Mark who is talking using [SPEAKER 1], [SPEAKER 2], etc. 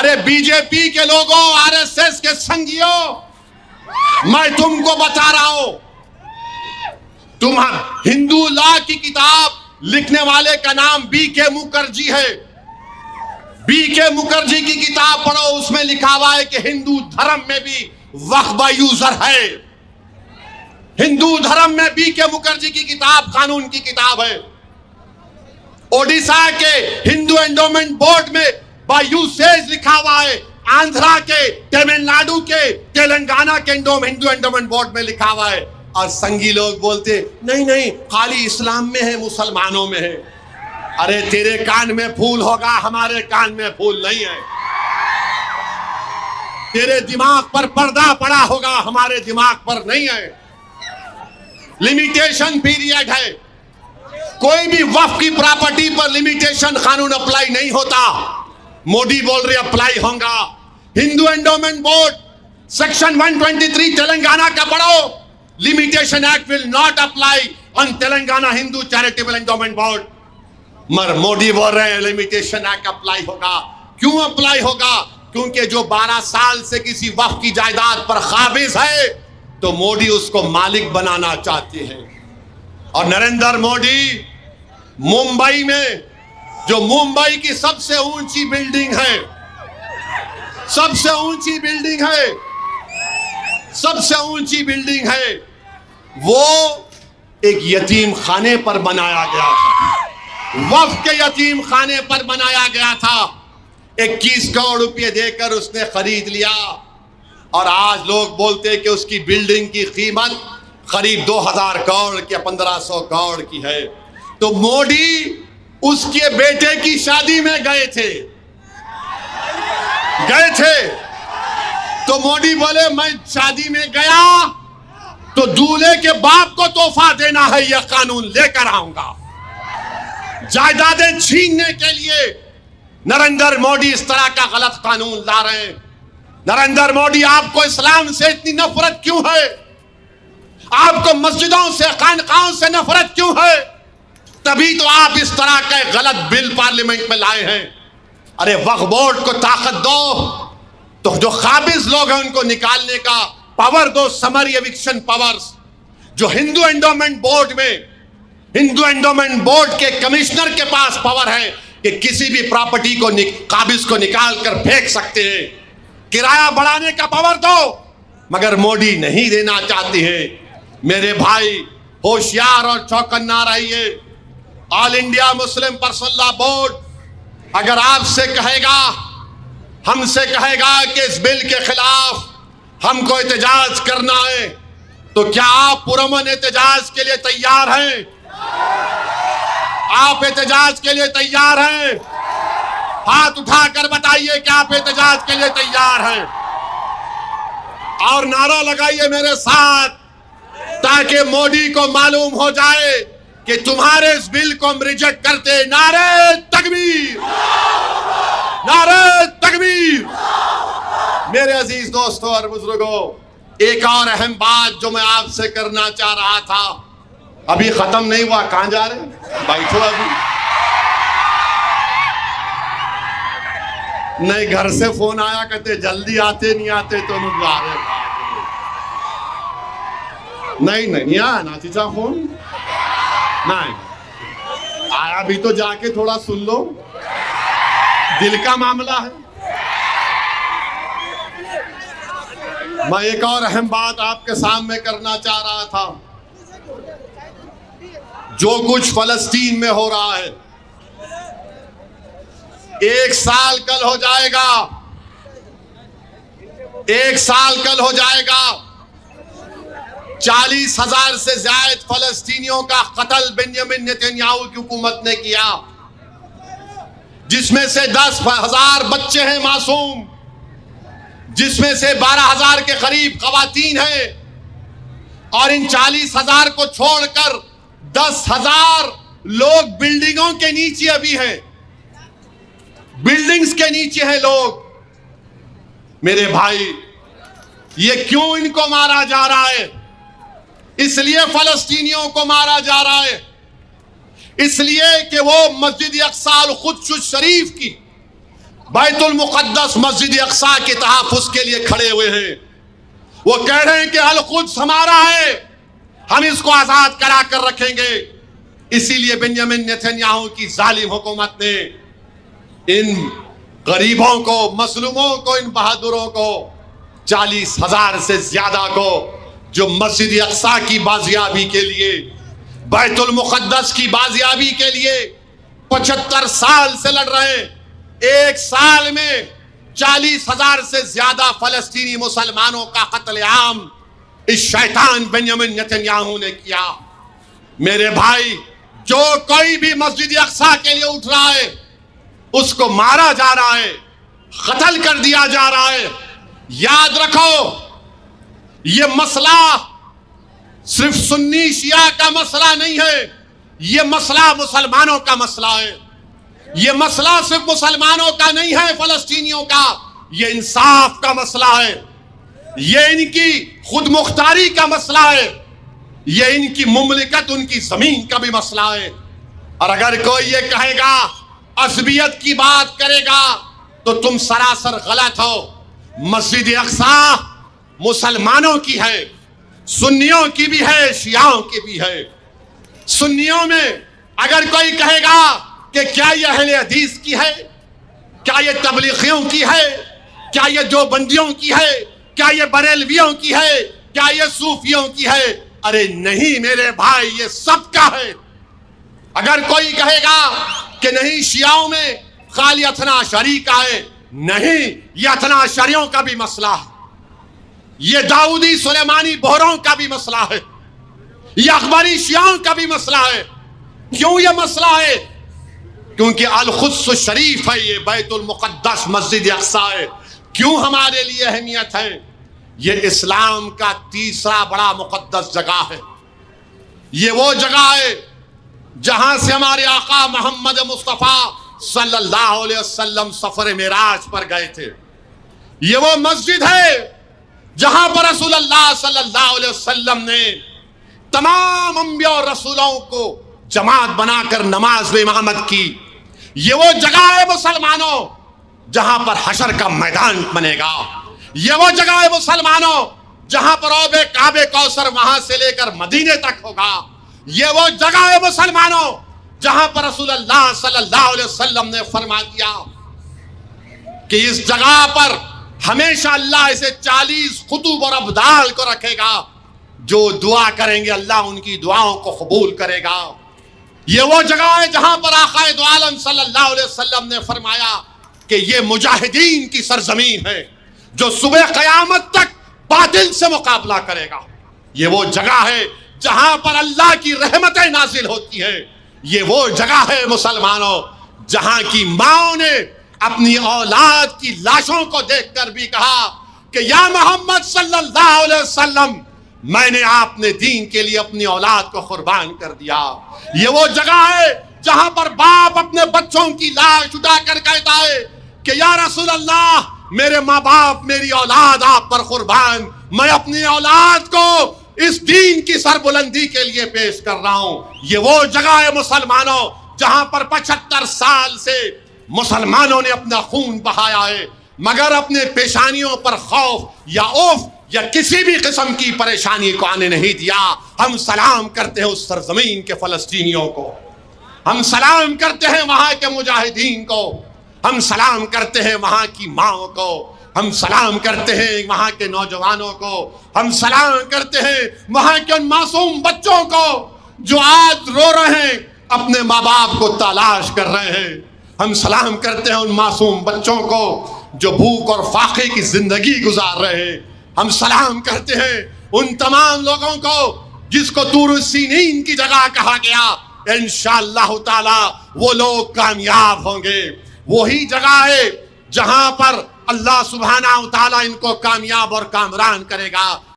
[SPEAKER 1] ارے B J پی کے لوگوں، R S S کے سنگیوں، میں تم کو بتا رہا ہوں، تم ہندو لا کی کتاب لکھنے والے کا نام بی کے مکھرجی ہے. بی کے مکھرجی کی کتاب پڑھو، اس میں لکھا ہوا ہے کہ ہندو دھرم میں بھی وقف یوزر ہے. ہندو دھرم میں بی کے مکھرجی کی کتاب قانون کی کتاب ہے. اوڈیشہ کے ہندو انڈومنٹ بورڈ میں بایوسیج لکھا ہوا ہے. آندھرا کے، تمل ناڈو کے، تلنگانہ کے ہندو انڈومنٹ بورڈ میں لکھا ہوا ہے. اور سنگی لوگ بولتے نہیں نہیں خالی اسلام میں ہے، مسلمانوں میں ہے. ارے تیرے کان میں پھول ہوگا، ہمارے کان میں پھول نہیں ہے. تیرے دماغ پر پردہ پڑا ہوگا، ہمارے دماغ پر نہیں ہے. لمیٹیشن پیریڈ ہے. کوئی بھی وقف کی پراپرٹی پر لمیٹیشن قانون اپلائی نہیں ہوتا. مودی بول رہے اپلائی ہوگا. ہندو انڈومنٹ بورڈ سیکشن 123 تلنگانہ کا پڑھو. Limitation act will not apply on Telangana Hindu charitable endowment board. مگر مودی بول رہے ہیں لمیٹیشن ایکٹ اپلائی ہوگا. کیوں اپلائی ہوگا؟ کیونکہ جو 12 سال سے کسی وقف کی جائیداد پر قابض ہے تو مودی اس کو مالک بنانا چاہتے ہیں. اور نریندر مودی ممبئی میں، جو ممبئی کی سب سے اونچی بلڈنگ ہے، سب سے اونچی بلڈنگ ہے، سب سے اونچی بلڈنگ ہے، وہ ایک یتیم خانے پر بنایا گیا تھا. وقف کے یتیم خانے پر بنایا گیا تھا. 21 کروڑ روپے دے کر اس نے خرید لیا. اور آج لوگ بولتے کہ اس کی بلڈنگ کی قیمت قریب 2000 کروڑ کی، 1500 کروڑ کی ہے. تو مودی اس کے بیٹے کی شادی میں گئے تھے تو مودی بولے میں شادی میں گیا تو دولہے کے باپ کو تحفہ دینا ہے، یہ قانون لے کر آؤں گا. جائیدادیں چھیننے کے لیے نریندر مودی اس طرح کا غلط قانون لا رہے ہیں. نریندر مودی، آپ کو اسلام سے اتنی نفرت کیوں ہے؟ آپ کو مسجدوں سے، خانقاہوں سے نفرت کیوں ہے؟ تبھی تو آپ اس طرح کا غلط بل پارلیمنٹ میں لائے ہیں. ارے وقف بورڈ کو طاقت دو، تو جو قابض لوگ ہیں ان کو نکالنے کا پاور دو، سمری ایوکشن پاورز. جو ہندو انڈومنٹ بورڈ میں، ہندو انڈومنٹ بورڈ کے کمشنر کے پاس پاور ہے کہ کسی بھی پراپرٹی کو قابض کو نکال کر پھینک سکتے ہیں. کرایہ بڑھانے کا پاور دو، مگر مودی نہیں دینا چاہتے ہیں. میرے بھائی ہوشیار اور چوکنا رہیے. آل انڈیا مسلم پرسنل لا بورڈ اگر آپ سے کہے گا، ہم سے کہے گا کہ اس بل کے خلاف ہم کو احتجاج کرنا ہے، تو کیا آپ پرامن احتجاج کے لیے تیار ہیں؟ آپ احتجاج کے لیے تیار ہیں؟ ہاتھ اٹھا کر بتائیے کہ آپ احتجاج کے لیے تیار ہیں. اور نعرہ لگائیے میرے ساتھ تاکہ مودی کو معلوم ہو جائے کہ تمہارے اس بل کو ہم ریجیکٹ کرتے. نعرہ تکبیر، نعرہ تکبیر. میرے عزیز دوستوں اور بزرگوں، ایک اور اہم بات جو میں آپ سے کرنا چاہ رہا تھا، ابھی ختم نہیں ہوا. کہاں جا رہے ہیں؟ بیٹھو ابھی. نہیں، گھر سے فون آیا کہتے جلدی آتے نہیں آتے تو جا رہے. نہیں آیا نا چیچا فون؟ نہیں آیا بھی تو جا کے تھوڑا سن لو، دل کا معاملہ ہے. میں ایک اور اہم بات آپ کے سامنے کرنا چاہ رہا تھا. جو کچھ فلسطین میں ہو رہا ہے، 1 سال کل ہو جائے گا، 1 سال کل ہو جائے گا. 40,000 سے زائد فلسطینیوں کا قتل بنیامین نتنیاہو کی حکومت نے کیا، جس میں سے 10,000 بچے ہیں معصوم، جس میں سے 12,000 کے قریب خواتین ہیں. اور ان 40,000 کو چھوڑ کر 10,000 لوگ بلڈنگوں کے نیچے ابھی ہیں، بلڈنگز کے نیچے ہیں لوگ. میرے بھائی، یہ کیوں ان کو مارا جا رہا ہے؟ اس لیے فلسطینیوں کو مارا جا رہا ہے، اس لیے کہ وہ مسجد اقصی القدس شریف کی بیت المقدس مسجد اقصی کے تحفظ کے لیے کھڑے ہوئے ہیں. وہ کہہ رہے ہیں کہ القدس ہمارا ہے, ہم اس کو آزاد کرا کر رکھیں گے. اسی لیے بنیامین نیتنیاہو کی ظالم حکومت نے ان غریبوں کو, مظلوموں کو, ان بہادروں کو 40,000 سے زیادہ کو جو مسجد اقصی کی بازیابی کے لیے, بیت المقدس کی بازیابی کے لیے 75 سال سے لڑ رہے ہیں, ایک سال میں 40,000 سے زیادہ فلسطینی مسلمانوں کا قتل عام اس شیطان بنیامین نیتنیاہو نے کیا. میرے بھائی, جو کوئی بھی مسجد اقصی کے لیے اٹھ رہا ہے اس کو مارا جا رہا ہے, قتل کر دیا جا رہا ہے. یاد رکھو, یہ مسئلہ صرف سنی شیعہ کا مسئلہ نہیں ہے, یہ مسئلہ مسلمانوں کا مسئلہ ہے. یہ مسئلہ صرف مسلمانوں کا نہیں ہے, فلسطینیوں کا, یہ انصاف کا مسئلہ ہے, یہ ان کی خود مختاری کا مسئلہ ہے, یہ ان کی مملکت, ان کی زمین کا بھی مسئلہ ہے. اور اگر کوئی یہ کہے گا, عصبیت کی بات کرے گا, تو تم سراسر غلط ہو. مسجد اقصی مسلمانوں کی ہے, سنیوں کی بھی ہے, شیعوں کی بھی ہے. سنیوں میں اگر کوئی کہے گا کہ کیا یہ اہل حدیث کی ہے, کیا یہ تبلیغیوں کی ہے, کیا یہ دیوبندیوں کی ہے, کیا یہ بریلویوں کی ہے, کیا یہ صوفیوں کی ہے, ارے نہیں میرے بھائی, یہ سب کا ہے. اگر کوئی کہے گا کہ نہیں شیعوں میں خالی اثنا عشری کا ہے, نہیں, یہ اثنا عشریوں کا بھی مسئلہ ہے, یہ داؤدی سلیمانی بہروں کا بھی مسئلہ ہے, یہ اخباری شیعوں کا بھی مسئلہ ہے. کیوں یہ مسئلہ ہے؟ کیونکہ القدس شریف ہے, یہ بیت المقدس مسجد اقصی ہے. کیوں ہمارے لیے اہمیت ہے؟ یہ اسلام کا تیسرا بڑا مقدس جگہ ہے. یہ وہ جگہ ہے جہاں سے ہمارے آقا محمد مصطفیٰ صلی اللہ علیہ وسلم سفر معراج پر گئے تھے. یہ وہ مسجد ہے جہاں پر رسول اللہ صلی اللہ علیہ وسلم نے تمام انبیاء اور رسولوں کو جماعت بنا کر نماز میں امامت کی. یہ وہ جگہ ہے مسلمانوں جہاں پر حشر کا میدان بنے گا. یہ وہ جگہ ہے مسلمانوں جہاں پر آب کعب کوثر وہاں سے لے کر مدینے تک ہوگا. یہ وہ جگہ ہے مسلمانوں جہاں پر رسول اللہ صلی اللہ علیہ وسلم نے فرما دیا کہ اس جگہ پر ہمیشہ اللہ اسے 40 قطب اور ابدال کو رکھے گا, جو دعا کریں گے اللہ ان کی دعاؤں کو قبول کرے گا. یہ وہ جگہ ہے جہاں پر آقا دو عالم صلی اللہ علیہ وسلم نے فرمایا کہ یہ مجاہدین کی سرزمین ہے جو صبح قیامت تک باطل سے مقابلہ کرے گا. یہ وہ جگہ ہے جہاں پر اللہ کی رحمتیں نازل ہوتی ہیں. یہ وہ جگہ ہے مسلمانوں جہاں کی ماں نے اپنی اولاد کی لاشوں کو دیکھ کر بھی کہا کہ یا محمد صلی اللہ علیہ وسلم, میں نے آپ نے دین کے لیے اپنی اولاد کو قربان کر دیا. یہ وہ جگہ ہے جہاں پر باپ اپنے بچوں کی لاش اٹھا کر کہتا ہے کہ یا رسول اللہ, میرے ماں باپ, میری اولاد آپ پر قربان, میں اپنی اولاد کو اس دین کی سربلندی کے لیے پیش کر رہا ہوں. یہ وہ جگہ ہے مسلمانوں جہاں پر 75 سال سے مسلمانوں نے اپنا خون بہایا ہے, مگر اپنے پیشانیوں پر خوف یا اوف یا کسی بھی قسم کی پریشانی کو آنے نہیں دیا. ہم سلام کرتے ہیں اس سرزمین کے فلسطینیوں کو, ہم سلام کرتے ہیں وہاں کے مجاہدین کو, ہم سلام کرتے ہیں وہاں کی ماں کو, ہم سلام کرتے ہیں وہاں کے نوجوانوں کو, ہم سلام کرتے ہیں وہاں کے ان معصوم بچوں کو جو آج رو رہے ہیں, اپنے ماں باپ کو تلاش کر رہے ہیں. ہم سلام کرتے ہیں ان معصوم بچوں کو جو بھوک اور فاقے کی زندگی گزار رہے ہیں. ہم سلام کرتے ہیں ان تمام لوگوں کو جس کو طور سینین کی جگہ کہا گیا. انشاءاللہ تعالی وہ لوگ کامیاب ہوں گے. وہی جگہ ہے جہاں پر اللہ سبحانہ و تعالی ان کو کامیاب اور کامران کرے گا.